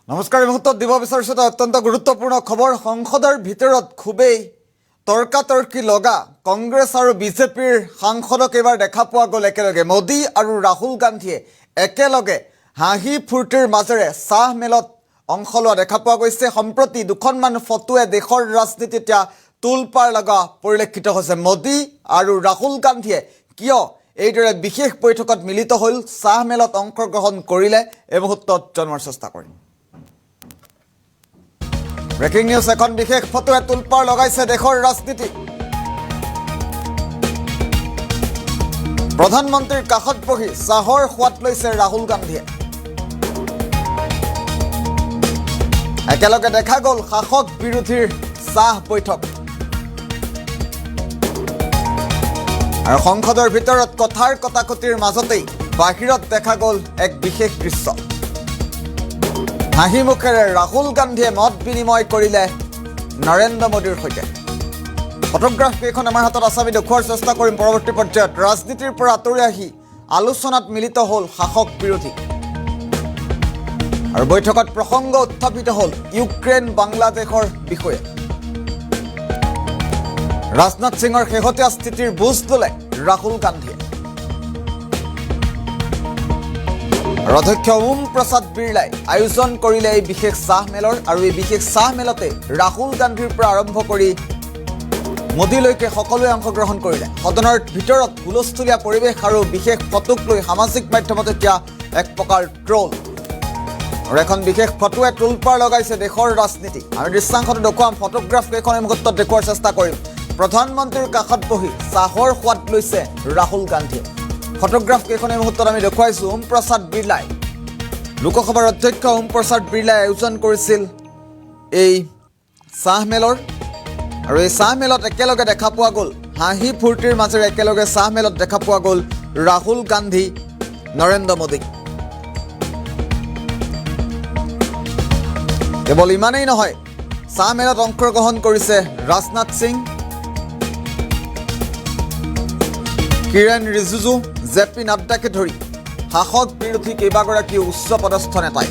নমস্কাৰ। এই মুহূৰ্তত দিব বিচাৰিছোঁ এটা অত্যন্ত গুৰুত্বপূৰ্ণ খবৰ। সংসদৰ ভিতৰত খুবেই তৰ্কাতৰ্কি লগা কংগ্ৰেছ আৰু বিজেপিৰ সাংসদক এইবাৰ দেখা পোৱা গ'ল একেলগে। মোদী আৰু ৰাহুল গান্ধীয়ে একেলগে হাঁহি ফূৰ্তিৰ মাজেৰে চাহ মেলত অংশ লোৱা দেখা পোৱা গৈছে। সম্প্ৰতি দুখনমান ফটোৱে দেশৰ ৰাজনীতিত এতিয়া তোলপাৰ লগা পৰিলক্ষিত হৈছে। মোদী আৰু ৰাহুল গান্ধীয়ে কিয় এইদৰে বিশেষ বৈঠকত মিলিত হ'ল, চাহ মেলত অংশগ্ৰহণ কৰিলে, এই মুহূৰ্তত জনোৱাৰ চেষ্টা কৰিম। Breaking news. এখন বিশেষ ফটোৱে তোলপাৰ লগাইছে দেশৰ ৰাজনীতি। প্ৰধানমন্ত্ৰীৰ কাষত বহি চাহৰ সোৱাদ লৈছে ৰাহুল গান্ধীয়ে। একেলগে দেখা গ'ল শাসক বিৰোধীৰ চাহ বৈঠক। আৰু সংসদৰ ভিতৰত কথাৰ কটাকটিৰ মাজতেই বাহিৰত দেখা গ'ল এক বিশেষ দৃশ্য। হাঁহি মুখেৰে ৰাহুল গান্ধীয়ে মত বিনিময় কৰিলে নৰেন্দ্ৰ মোদীৰ সৈতে। ফটোগ্ৰাফ কেইখন আমাৰ হাতত আছে, আমি দেখুওৱাৰ চেষ্টা কৰিম। পৰৱৰ্তী পৰ্যায়ত ৰাজনীতিৰ পৰা আঁতৰি আহি আলোচনাত মিলিত হ'ল শাসক বিৰোধী। আৰু বৈঠকত প্ৰসংগ উত্থাপিত হ'ল ইউক্ৰেইন বাংলাদেশৰ বিষয়ে। ৰাজনাথ সিঙৰ শেহতীয়া স্থিতিৰ বুজ ল'লে ৰাহুল গান্ধীয়ে। অধ্যক্ষ ওম প্ৰসাদ বিৰলাই আয়োজন কৰিলে এই বিশেষ চাহ মেলৰ। আৰু এই বিশেষ চাহ মেলতে ৰাহুল গান্ধীৰ পৰা আৰম্ভ কৰি মোদীলৈকে সকলোৱে অংশগ্ৰহণ কৰিলে। সদনৰ ভিতৰত হুলস্থুলীয়া পৰিৱেশ আৰু বিশেষ ফটোক লৈ সামাজিক মাধ্যমত এতিয়া এক প্ৰকাৰ ট্ৰল। আৰু এখন বিশেষ ফটোৱে তোলপাৰ লগাইছে দেশৰ ৰাজনীতি। আমি দৃশ্যাংশটো দেখুৱাম, ফটোগ্ৰাফ কেইখন এই মুহূৰ্তত দেখুওৱাৰ চেষ্টা কৰিম। প্ৰধানমন্ত্ৰীৰ কাষত বহি চাহৰ সোৱাদ লৈছে ৰাহুল গান্ধীয়ে। ফটোগ্ৰাফ কেইখন এই মুহূৰ্তত আমি দেখুৱাইছোঁ। ওম প্ৰসাদ বিৰলাই, লোকসভাৰ অধ্যক্ষ ওম প্ৰসাদ বিৰলাই আয়োজন কৰিছিল এই চাহ মেলৰ। আৰু এই চাহ মেলত একেলগে দেখা পোৱা গ'ল, হাঁহি ফূৰ্তিৰ মাজেৰে একেলগে চাহ মেলত দেখা পোৱা গ'ল ৰাহুল গান্ধী, নৰেন্দ্ৰ মোদী। কেৱল ইমানেই নহয়, চাহ মেলত অংশগ্ৰহণ কৰিছে ৰাজনাথ সিং, কিৰেণ ৰিজিজু, জে পি নাড্ডাকে ধৰি শাসক বিৰোধী কেইবাগৰাকীও উচ্চ পদস্থ নেতাই।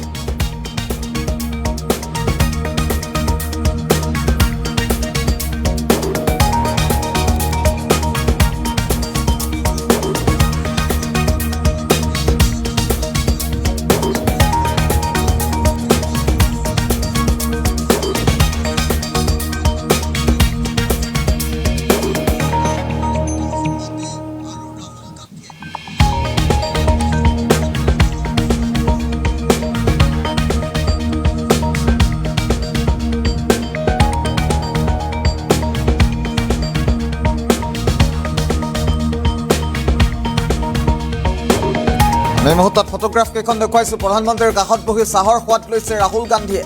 এই মুহূৰ্তত ফটোগ্ৰাফ কেইখন দেখুৱাইছোঁ। প্ৰধানমন্ত্ৰীৰ কাষত বহি চাহৰ সোৱাদ লৈছে ৰাহুল গান্ধীয়ে।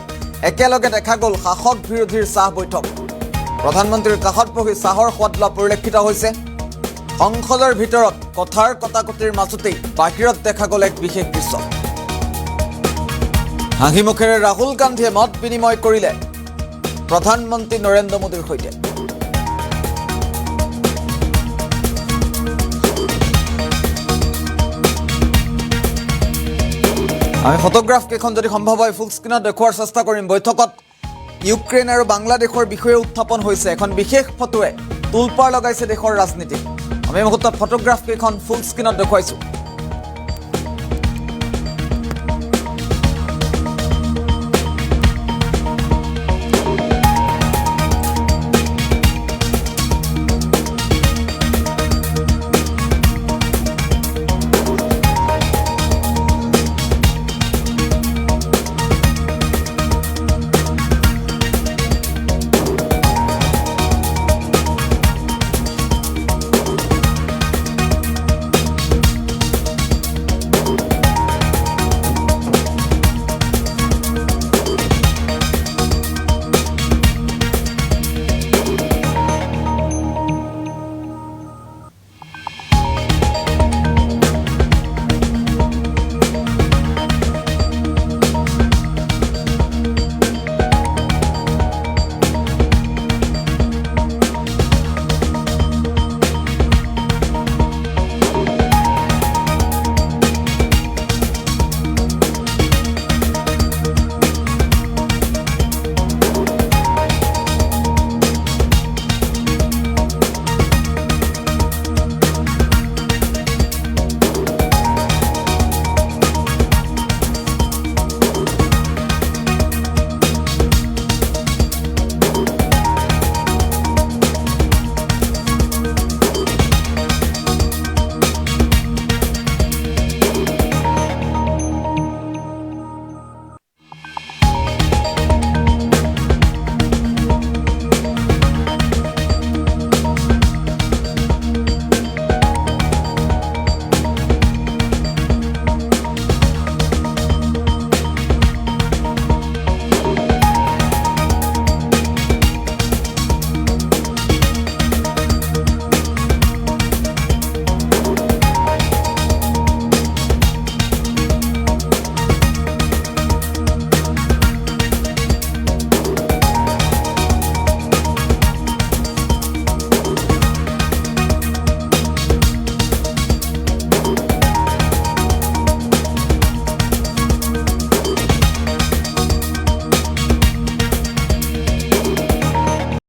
একেলগে দেখা গ'ল শাসক বিৰোধীৰ চাহ বৈঠক। প্ৰধানমন্ত্ৰীৰ কাষত বহি চাহৰ সোৱাদ লোৱা পৰিলক্ষিত হৈছে। সংসদৰ ভিতৰত কথাৰ কটাকটিৰ মাজতেই বাহিৰত দেখা গ'ল এক বিশেষ দৃশ্য। হাঁহি মুখেৰে ৰাহুল গান্ধীয়ে মত বিনিময় কৰিলে প্ৰধানমন্ত্ৰী নৰেন্দ্ৰ মোদীৰ সৈতে। আমি ফটোগ্ৰাফ কেইখন যদি সম্ভৱ হয় ফুল স্ক্ৰীণত দেখুওৱাৰ চেষ্টা কৰিম। বৈঠকত ইউক্ৰেইন আৰু বাংলাদেশৰ বিষয়ে উত্থাপন হৈছে। এখন বিশেষ ফটোৱে তোলপাৰ লগাইছে দেশৰ ৰাজনীতিত। আমি এই মুহূৰ্তত ফটোগ্ৰাফ কেইখন ফুল স্ক্ৰীণত দেখুৱাইছোঁ।